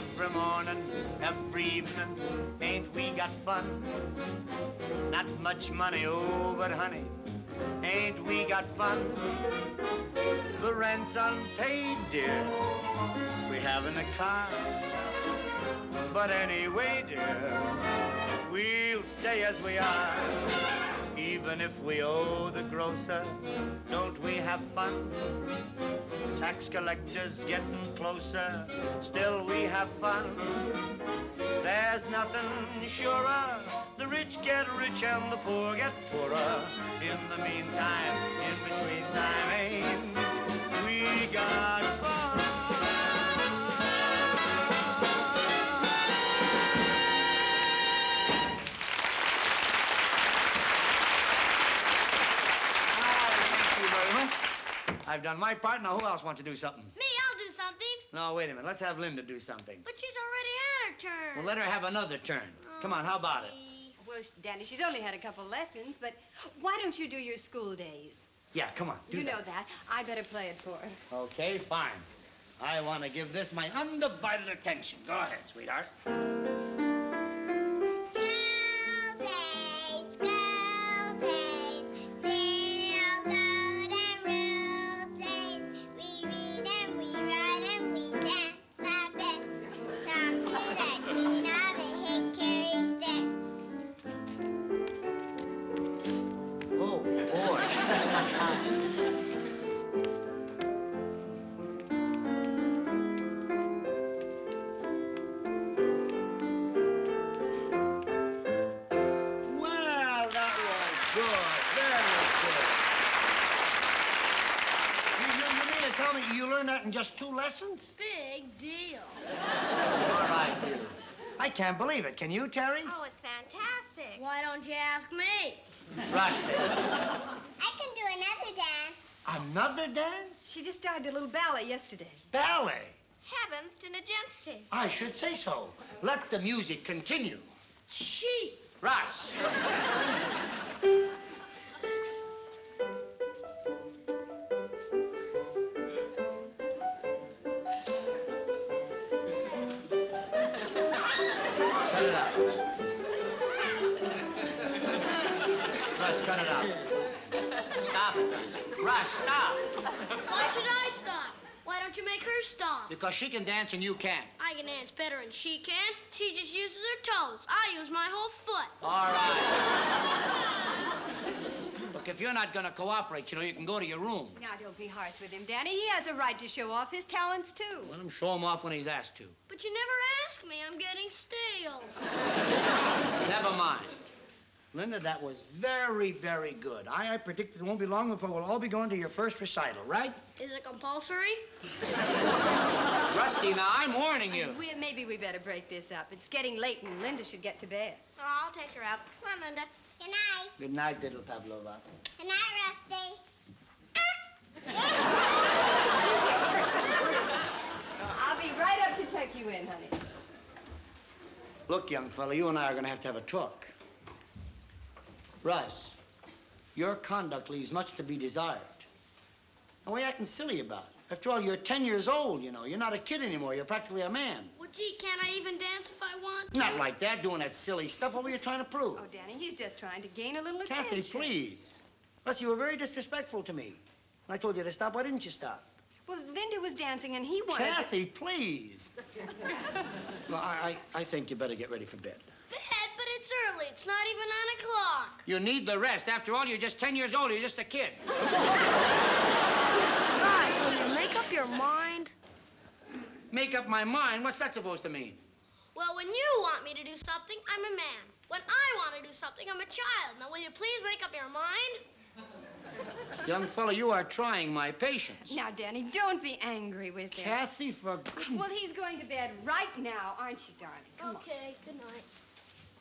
every morning, every evening. Ain't we got fun? Not much money, oh, but honey, ain't we got fun? The rent's unpaid, dear. We haven't a car. But anyway, dear, we'll stay as we are. Even if we owe the grocer, don't we have fun? Tax collectors getting closer, still we have fun. There's nothing surer. The rich get rich and the poor get poorer. In the meantime, in between time, ain't we got fun? I've done my part. Now, who else wants to do something? Me, I'll do something. No, wait a minute. Let's have Linda do something. But she's already had her turn. Well, let her have another turn. Come on, how about it? Well, Danny, she's only had a couple lessons, but why don't you do your school days? Yeah, come on. You know that. I better play it for her. Okay, fine. I want to give this my undivided attention. Go ahead, sweetheart. In just 2 lessons? Big deal. All right, you. I can't believe it. Can you, Terry? Oh, it's fantastic. Why don't you ask me? Rusty. I can do another dance. Another dance? She just started a little ballet yesterday. Ballet? Heavens to Nijinsky. I should say so. Let the music continue. Gee. Russ. Cut it out. Stop it, Russ, stop. Why should I stop? Why don't you make her stop? Because she can dance and you can't. I can dance better than she can. She just uses her toes. I use my whole foot. All right. Look, if you're not going to cooperate, you know, you can go to your room. Now, don't be harsh with him, Danny. He has a right to show off his talents, too. Let him show them off when he's asked to. But you never ask me. I'm getting stale. Never mind. Linda, that was very, very good. I predicted it won't be long before we'll all be going to your first recital, right? Is it compulsory? Rusty, now, I'm warning you. Maybe we better break this up. It's getting late, and Linda should get to bed. Oh, I'll take her out. Come on, Linda. Good night. Good night, little Pavlova. Good night, Rusty. I'll be right up to tuck you in, honey. Look, young fella, you and I are going to have a talk. Russ, your conduct leaves much to be desired. And what are you acting silly about? After all, you're 10 years old, you know. You're not a kid anymore. You're practically a man. Well, gee, can't I even dance if I want to? Not like that, doing that silly stuff. What were you trying to prove? Oh, Danny, he's just trying to gain a little attention. Kathy, please. Russ, you were very disrespectful to me. When I told you to stop, why didn't you stop? Well, Linda was dancing, and he wanted Kathy, please. Well, I think you better get ready for bed. Bed? But it's early. It's not even 9 o'clock. You need the rest. After all, you're just 10 years old. You're just a kid. Gosh, will you make up your mind? Make up my mind? What's that supposed to mean? Well, when you want me to do something, I'm a man. When I want to do something, I'm a child. Now, will you please make up your mind? Young fella, you are trying my patience. Now, Danny, don't be angry with him. Kathy, for... Well, he's going to bed right now, aren't you, darling? Come okay, good night.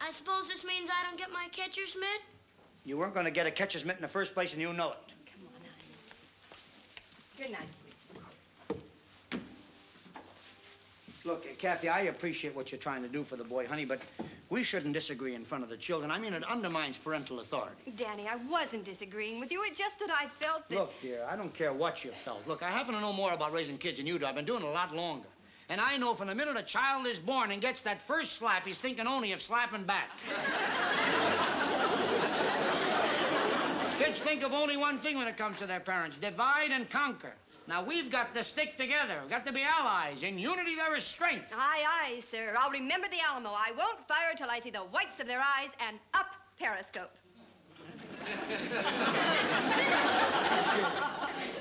I suppose this means I don't get my catcher's mitt? You weren't going to get a catcher's mitt in the first place, and you know it. Come on, honey. Good night, sweetie. Look, Kathy, I appreciate what you're trying to do for the boy, honey, but we shouldn't disagree in front of the children. I mean, it undermines parental authority. Danny, I wasn't disagreeing with you. It's just that I felt that... Look, dear, I don't care what you felt. Look, I happen to know more about raising kids than you do. I've been doing it a lot longer. And I know from the minute a child is born and gets that first slap, he's thinking only of slapping back. Kids think of only one thing when it comes to their parents: divide and conquer. Now, we've got to stick together. We've got to be allies. In unity, there is strength. Aye, aye, sir. I'll remember the Alamo. I won't fire till I see the whites of their eyes and up Periscope.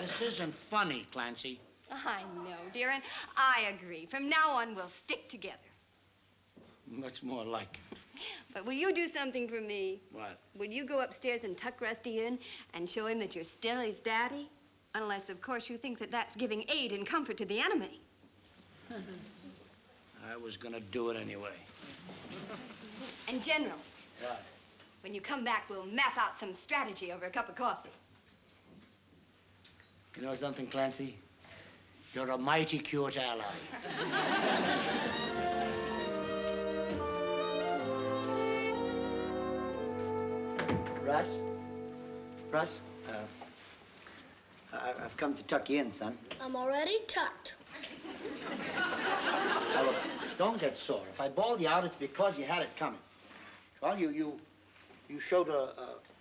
This isn't funny, Clancy. I know, dear, and I agree. From now on, we'll stick together. What's more like it? But will you do something for me? What? Will you go upstairs and tuck Rusty in and show him that you're still his daddy? Unless, of course, you think that that's giving aid and comfort to the enemy. I was gonna do it anyway. And, General. What? When you come back, we'll map out some strategy over a cup of coffee. You know something, Clancy? You're a mighty cute ally. Russ, I've come to tuck you in, son. I'm already tucked. Now, look, don't get sore. If I bawled you out, it's because you had it coming. Well, you showed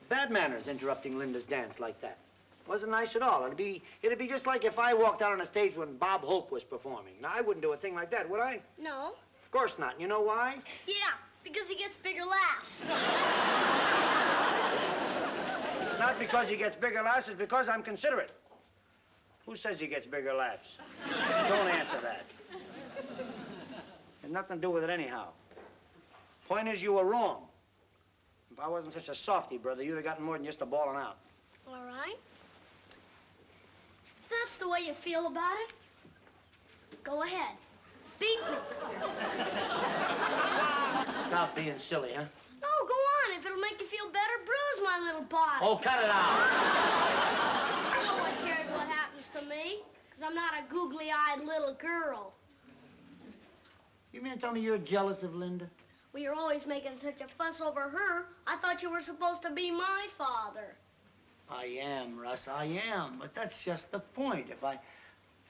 bad manners interrupting Linda's dance like that. Wasn't nice at all. It'd be just like if I walked out on a stage when Bob Hope was performing. Now, I wouldn't do a thing like that, would I? No. Of course not. You know why? Yeah, because he gets bigger laughs. It's not because he gets bigger laughs, it's because I'm considerate. Who says he gets bigger laughs? Don't answer that. Has nothing to do with it anyhow. Point is, you were wrong. If I wasn't such a softy, brother, you'd have gotten more than just a bawling out. All right. If that's the way you feel about it, go ahead. Beat me. Stop being silly, huh? No, go on. If it'll make you feel better, bruise my little body. Oh, cut it out. No one cares what happens to me, because I'm not a googly-eyed little girl. You mean to tell me you're jealous of Linda? Well, you're always making such a fuss over her. I thought you were supposed to be my father. I am, Russ, I am. But that's just the point. If I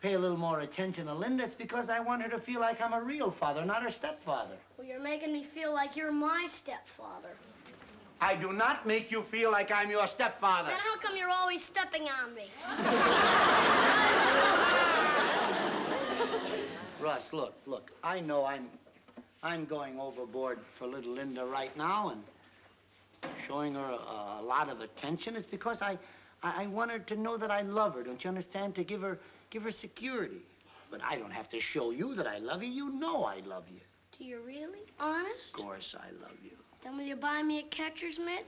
pay a little more attention to Linda, it's because I want her to feel like I'm a real father, not her stepfather. Well, you're making me feel like you're my stepfather. I do not make you feel like I'm your stepfather. Then how come you're always stepping on me? Russ, look, I know I'm going overboard for little Linda right now and showing her a lot of attention. It's because I want her to know that I love her, don't you understand? To give her security. But I don't have to show you that I love you. You know I love you. Do you really? Honest? Of course I love you. Then will you buy me a catcher's mitt?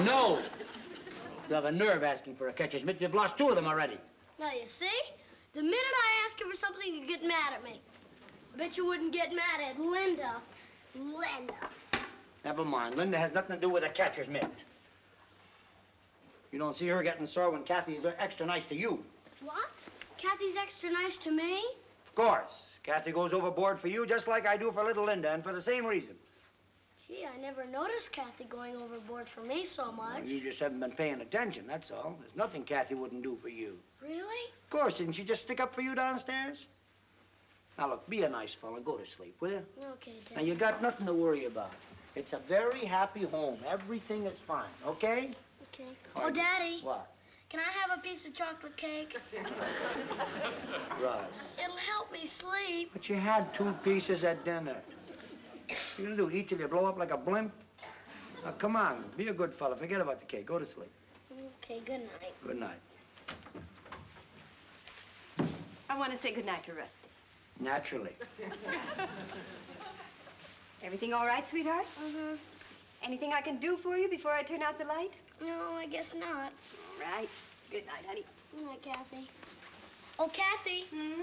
No. You have a nerve asking for a catcher's mitt. You've lost 2 of them already. Now, you see? The minute I ask you for something, you get mad at me. I bet you wouldn't get mad at Linda. Linda. Never mind. Linda has nothing to do with a catcher's mitt. You don't see her getting sore when Kathy's extra nice to you. What? Kathy's extra nice to me? Of course. Kathy goes overboard for you just like I do for little Linda, and for the same reason. Gee, I never noticed Kathy going overboard for me so much. You just haven't been paying attention, that's all. There's nothing Kathy wouldn't do for you. Really? Of course. Didn't she just stick up for you downstairs? Now, look, be a nice fella. Go to sleep, will you? Okay, Dad. Now, you got nothing to worry about. It's a very happy home. Everything is fine, okay? Okay. All Oh, right. Daddy. What? Can I have a piece of chocolate cake? Russ. It'll help me sleep. But you had 2 pieces at dinner. What you gonna do, eat till you blow up like a blimp? Now, come on, be a good fella. Forget about the cake. Go to sleep. Okay, good night. Good night. I want to say goodnight to Rusty. Naturally. Everything all right, sweetheart? Mm-hmm. Anything I can do for you before I turn out the light? No, I guess not. All right. Good night, honey. Good night, Kathy. Oh, Kathy. Hmm?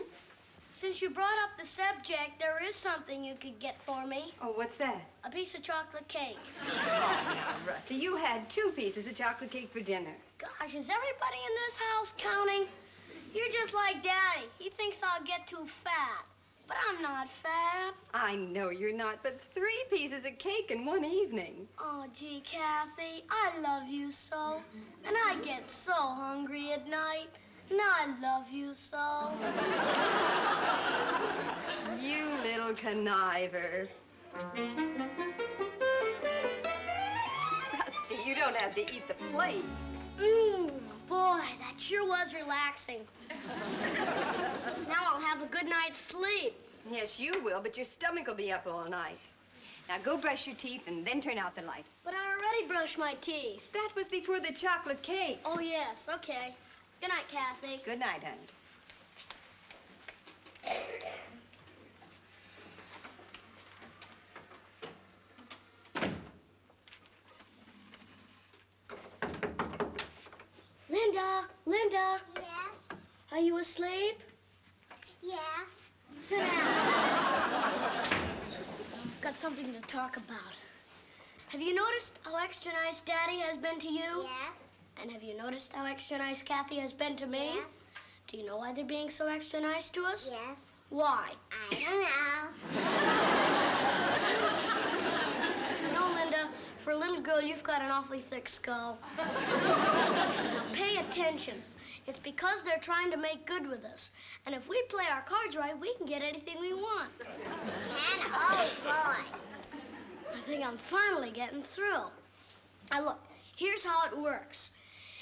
Since you brought up the subject, there is something you could get for me. Oh, what's that? A piece of chocolate cake. Oh, now, Rusty, you had 2 pieces of chocolate cake for dinner. Gosh, is everybody in this house counting? You're just like Daddy. He thinks I'll get too fat. But I'm not fat. I know you're not, but 3 pieces of cake in one evening. Oh, gee, Kathy, I love you so. And I get so hungry at night. Now I love you so. You little conniver. Rusty, you don't have to eat the plate. Boy, that sure was relaxing. Now I'll have a good night's sleep. Yes, you will, but your stomach will be up all night. Now go brush your teeth and then turn out the light. But I already brushed my teeth. That was before the chocolate cake. Oh, yes, okay. Good night, Kathy. Good night, honey. Linda, Yes. are you asleep? Yes. Sit down. I've got something to talk about. Have you noticed how extra nice Daddy has been to you? Yes. And have you noticed how extra nice Kathy has been to me? Yes. Do you know why they're being so extra nice to us? Yes. Why? I don't know. No, Linda, for a little girl, you've got an awfully thick skull. Now, pay attention. It's because they're trying to make good with us. And if we play our cards right, we can get anything we want. Can? Oh, boy. I think I'm finally getting through. Now, look, here's how it works.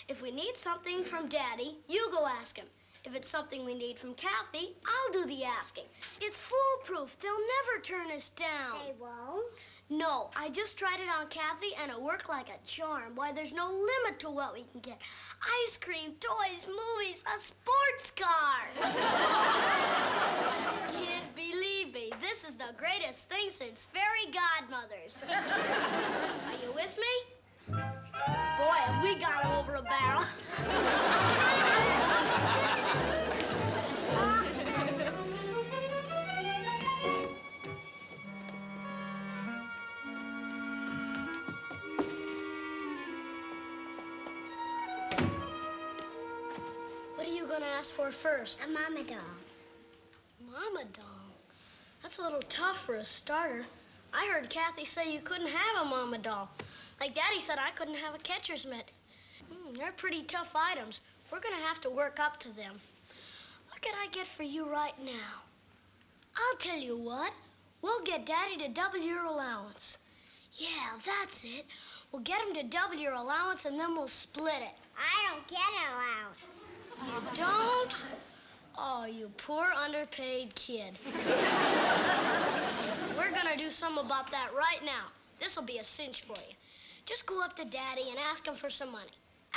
If we need something from Daddy, you go ask him. If it's something we need from Kathy, I'll do the asking. It's foolproof. They'll never turn us down. They won't? No, I just tried it on Kathy, and it worked like a charm. Why, there's no limit to what we can get. Ice cream, toys, movies, a sports car. Kid, believe me, this is the greatest thing since fairy godmothers. Are you with me? Boy, have we got him over a barrel. What are you going to ask for first? A mama doll. Mama doll? That's a little tough for a starter. I heard Kathy say you couldn't have a mama doll. Like Daddy said I couldn't have a catcher's mitt. They're pretty tough items. We're going to have to work up to them. What can I get for you right now? I'll tell you what. We'll get Daddy to double your allowance. Yeah, that's it. We'll get him to double your allowance, and then we'll split it. I don't get an allowance. You don't? Oh, you poor underpaid kid. We're gonna do something about that right now. This'll be a cinch for you. Just go up to Daddy and ask him for some money.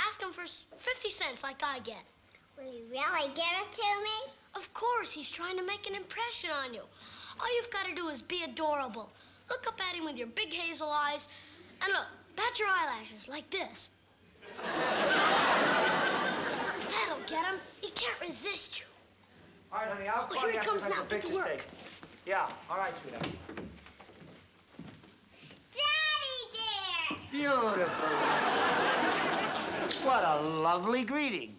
Ask him for 50 cents like I get. Will you really give it to me? Of course, he's trying to make an impression on you. All you've got to do is be adorable. Look up at him with your big hazel eyes, and look, pat your eyelashes like this. That'll get him. He can't resist you. All right, honey, I'll Oh, call here you he after comes I make now. the Get to picture work. steak. Yeah, all right, sweetheart. Daddy, dear. Beautiful. What a lovely greeting.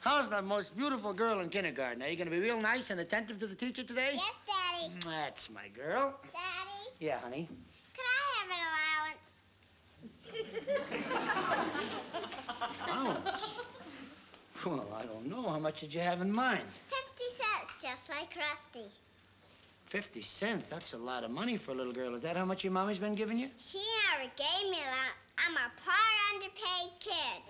How's the most beautiful girl in kindergarten? Are you going to be real nice and attentive to the teacher today? Yes, Daddy. That's my girl. Daddy, Yeah, honey. could I have an allowance? Allowance? Well, I don't know. How much did you have in mind? 50 cents, just like Rusty. 50 cents? That's a lot of money for a little girl. Is that how much your mommy's been giving you? She never gave me allowance. I'm a part underpaid kid.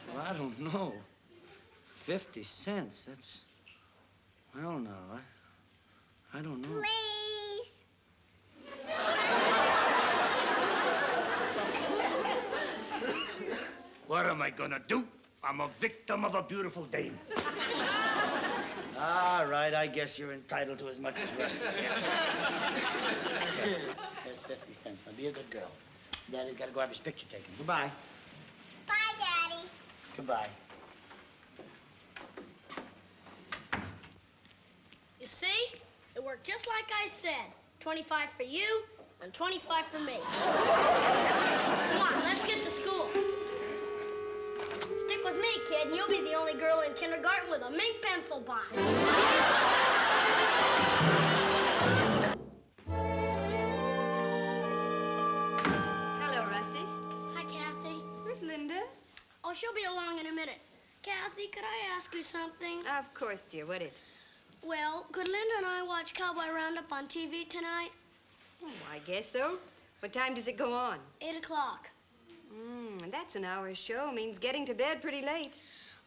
Well, I don't know. 50 cents, that's... Well, no, I don't know. Please. What am I gonna do? I'm a victim of a beautiful dame. All right, I guess you're entitled to as much as Rusty gets. There's 50 cents. Now, be a good girl. Daddy's got to go have his picture taken. Goodbye. Bye, Daddy. Goodbye. You see? It worked just like I said. 25 for you and 25 for me. Come on, let's get to school. Stick with me, kid, and you'll be the only girl in kindergarten with a mink pencil box. Hello, Rusty. Oh, she'll be along in a minute. Kathy, could I ask you something? Of course, dear. What is it? Well, could Linda and I watch Cowboy Roundup on TV tonight? Oh, I guess so. What time does it go on? 8 o'clock. That's an hour show. Means getting to bed pretty late.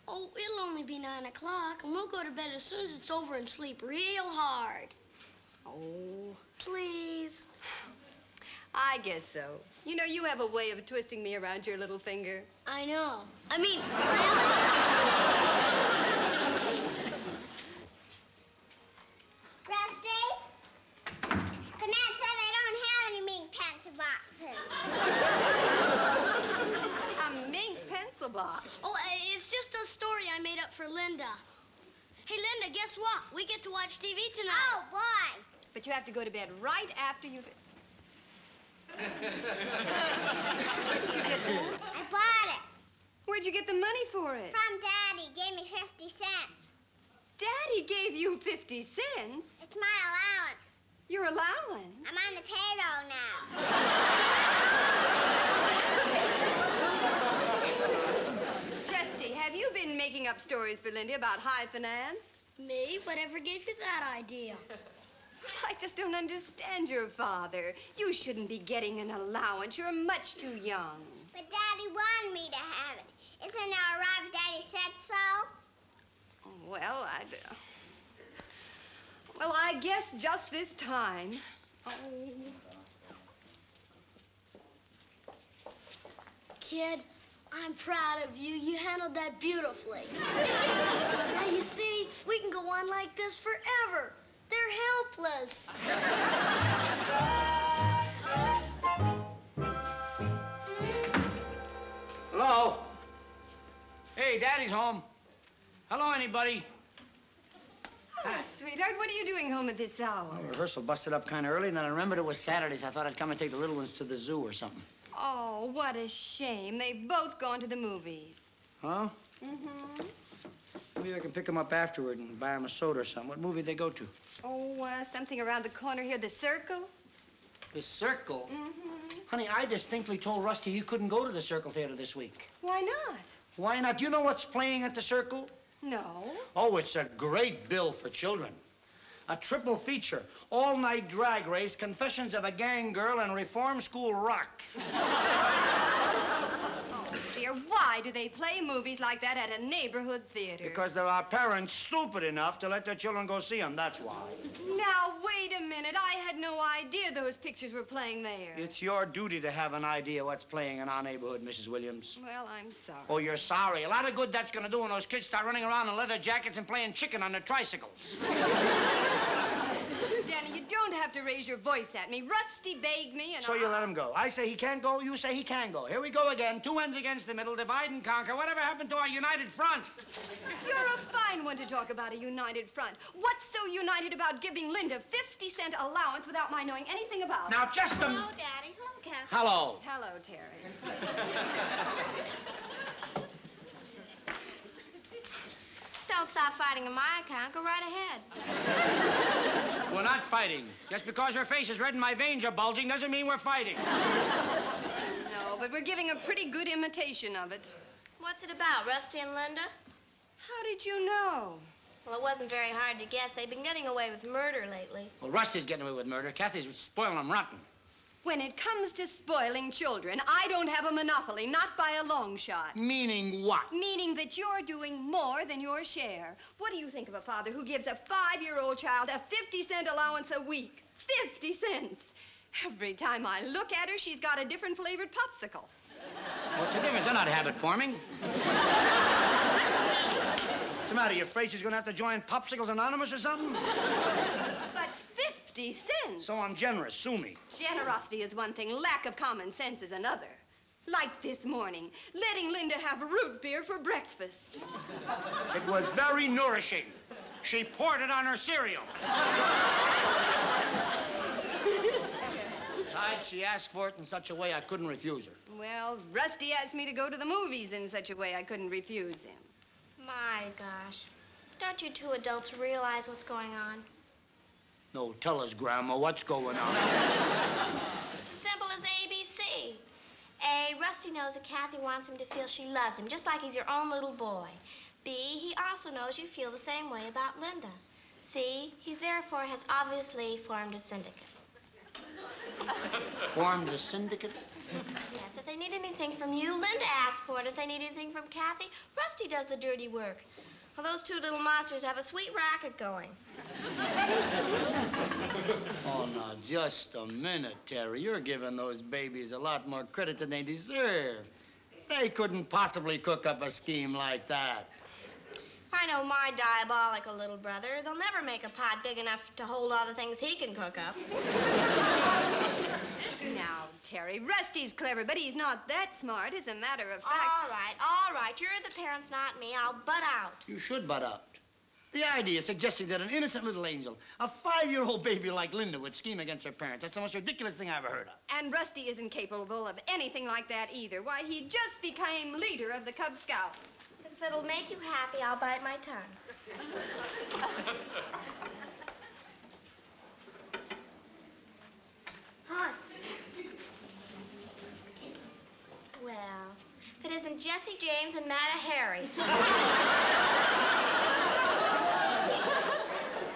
Oh, it'll only be 9 o'clock, and we'll go to bed as soon as it's over and sleep real hard. Oh. Please. I guess so. You know, you have a way of twisting me around your little finger. I know. I mean, Rusty? Canad said they don't have any mink pencil boxes. A mink pencil box. oh, it's just a story I made up for Linda. Hey, Linda, guess what? We get to watch TV tonight. Oh, boy. But you have to go to bed right after you've... Did you get that? I bought it Where'd you get the money for it? from Daddy. Gave me 50 cents. Daddy gave you 50 cents? It's my allowance. Your allowance? I'm on the payroll now. Rusty, have you been making up stories for Lindy about high finance? Me? Whatever gave you that idea? I just don't understand your father. You shouldn't be getting an allowance. You're much too young. But Daddy wanted me to have it. Isn't it all right if Daddy said so? Well, I guess just this time. Oh. Kid, I'm proud of you. You handled that beautifully. Now, you see, we can go on like this forever. They're helpless. Hello? Hey, Daddy's home. Hello, anybody? Oh, sweetheart, what are you doing home at this hour? Well, rehearsal busted up kind of early, and then I remembered it was Saturday, so I thought I'd come and take the little ones to the zoo or something. Oh, what a shame. They've both gone to the movies. Huh? Mm-hmm. Maybe I can pick them up afterward and buy them a soda or something. What movie did they go to? Oh, something around the corner here, The Circle. The Circle? Mm-hmm. Honey, I distinctly told Rusty he couldn't go to the Circle Theater this week. Why not? Why not? Do you know what's playing at the Circle? No. Oh, it's a great bill for children. A triple feature, all-night drag race, Confessions of a Gang Girl, and Reform School Rock. Oh, dear, why do they play movies like that at a neighborhood theater? Because there are parents stupid enough to let their children go see them, that's why. Now, wait a minute. I had no idea those pictures were playing there. It's your duty to have an idea what's playing in our neighborhood, Mrs. Williams. Well, I'm sorry. Oh, you're sorry. A lot of good that's going to do when those kids start running around in leather jackets and playing chicken on their tricycles. Danny, you don't have to raise your voice at me. Rusty begged me and So you let him go. I say he can't go, you say he can go. Here we go again. Two ends against the middle, divide and conquer. Whatever happened to our united front? You're a fine one to talk about a united front. What's so united about giving Linda 50-cent allowance without my knowing anything about it? Now, just a... Hello, Daddy. Hello, Kathy. Hello. Hello, Terry. Don't stop fighting on my account. Go right ahead. We're not fighting. Just because her face is red and my veins are bulging doesn't mean we're fighting. No, but we're giving a pretty good imitation of it. What's it about, Rusty and Linda? How did you know? Well, it wasn't very hard to guess. They've been getting away with murder lately. Well, Rusty's getting away with murder. Kathy's spoiling them rotten. When it comes to spoiling children, I don't have a monopoly, not by a long shot. Meaning what? Meaning that you're doing more than your share. What do you think of a father who gives a 5-year-old child a 50-cent allowance a week? 50 cents! Every time I look at her, she's got a different flavored popsicle. What's the difference? They're not habit forming. What's the matter? You afraid she's going to have to join Popsicles Anonymous or something? But 50 cents! So I'm generous. Sue me. Generosity is one thing, lack of common sense is another. Like this morning, letting Linda have root beer for breakfast. It was very nourishing. She poured it on her cereal. Besides, she asked for it in such a way I couldn't refuse her. Well, Rusty asked me to go to the movies in such a way I couldn't refuse him. My gosh. Don't you two adults realize what's going on? No, tell us, Grandma, what's going on? Simple as ABC. A, Rusty knows that Kathy wants him to feel she loves him, just like he's your own little boy. B, he also knows you feel the same way about Linda. C, he therefore has obviously formed a syndicate. Formed a syndicate? Yes, if they need anything from you, Linda asks for it. If they need anything from Kathy, Rusty does the dirty work. Well, those two little monsters have a sweet racket going. Oh, now, just a minute, Terry. You're giving those babies a lot more credit than they deserve. They couldn't possibly cook up a scheme like that. I know my diabolical little brother. They'll never make a pot big enough to hold all the things he can cook up. Now, Terry, Rusty's clever, but he's not that smart, as a matter of fact. All right. You're the parents, not me. I'll butt out. You should butt out. The idea of suggesting that an innocent little angel, a 5-year-old baby like Linda, would scheme against her parents, that's the most ridiculous thing I ever heard of. And Rusty isn't capable of anything like that either. Why, he just became leader of the Cub Scouts. If it'll make you happy, I'll bite my tongue. Hi. Well, if it isn't Jesse James and Matta Harry.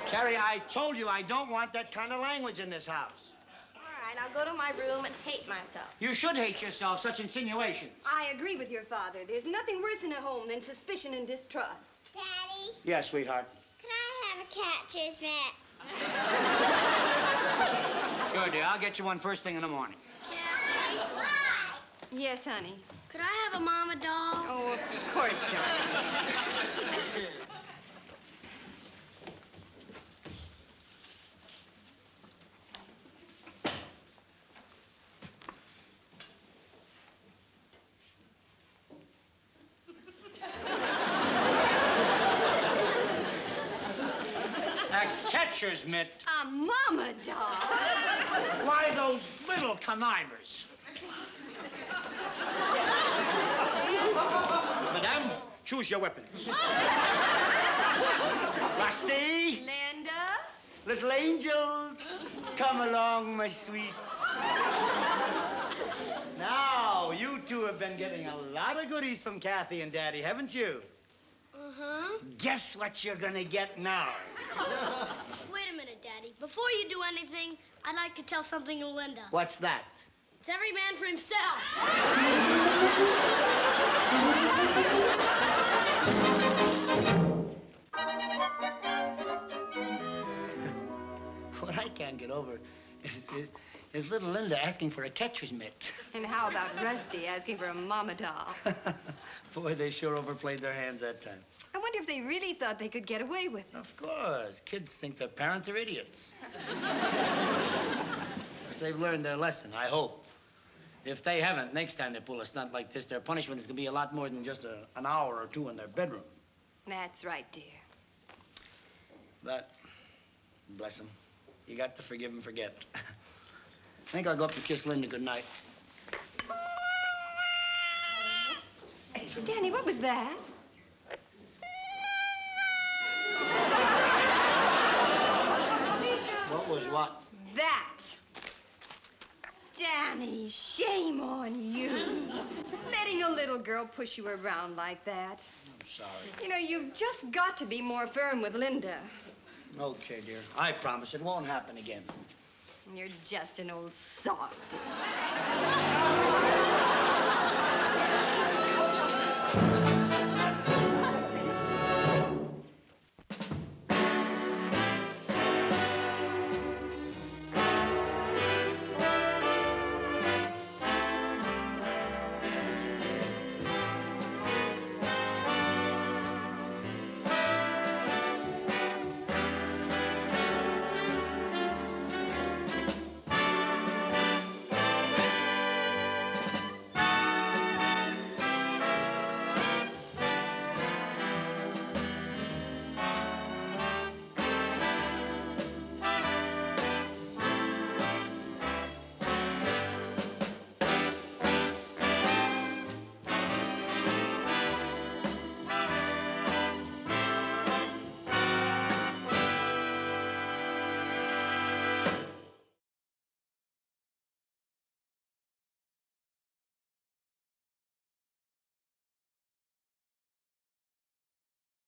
Terry, I told you I don't want that kind of language in this house. All right, I'll go to my room and hate myself. You should hate yourself, such insinuations. I agree with your father. There's nothing worse in a home than suspicion and distrust. Daddy, Yes, sweetheart. can I have a catcher's mitt? Sure, dear. I'll get you one first thing in the morning. Kathy, Yes, honey. could I have a mama doll? Oh, of course, darling. A catcher's mitt. A mama doll? Why, those little connivers. Madame, choose your weapons. Rusty, Linda? little angels, come along, my sweets. Now, you two have been getting a lot of goodies from Kathy and Daddy, haven't you? Uh-huh. Guess what you're gonna get now? Wait a minute, Daddy. Before you do anything, I'd like to tell something to Linda. What's that? It's every man for himself. What I can't get over is little Linda asking for a catcher's mitt. And how about Rusty asking for a mama doll? Boy, they sure overplayed their hands that time. I wonder if they really thought they could get away with it. Of course. Kids think their parents are idiots. Of course, they've learned their lesson, I hope. If they haven't, next time they pull a stunt like this, their punishment is going to be a lot more than just an hour or two in their bedroom. That's right, dear. But, bless them, you got to forgive and forget. I think I'll go up and kiss Linda goodnight. Danny, what was that? What was what? That. Danny, shame on you. Letting a little girl push you around like that. I'm sorry. You know, you've just got to be more firm with Linda. Okay, dear. I promise it won't happen again. You're just an old softy.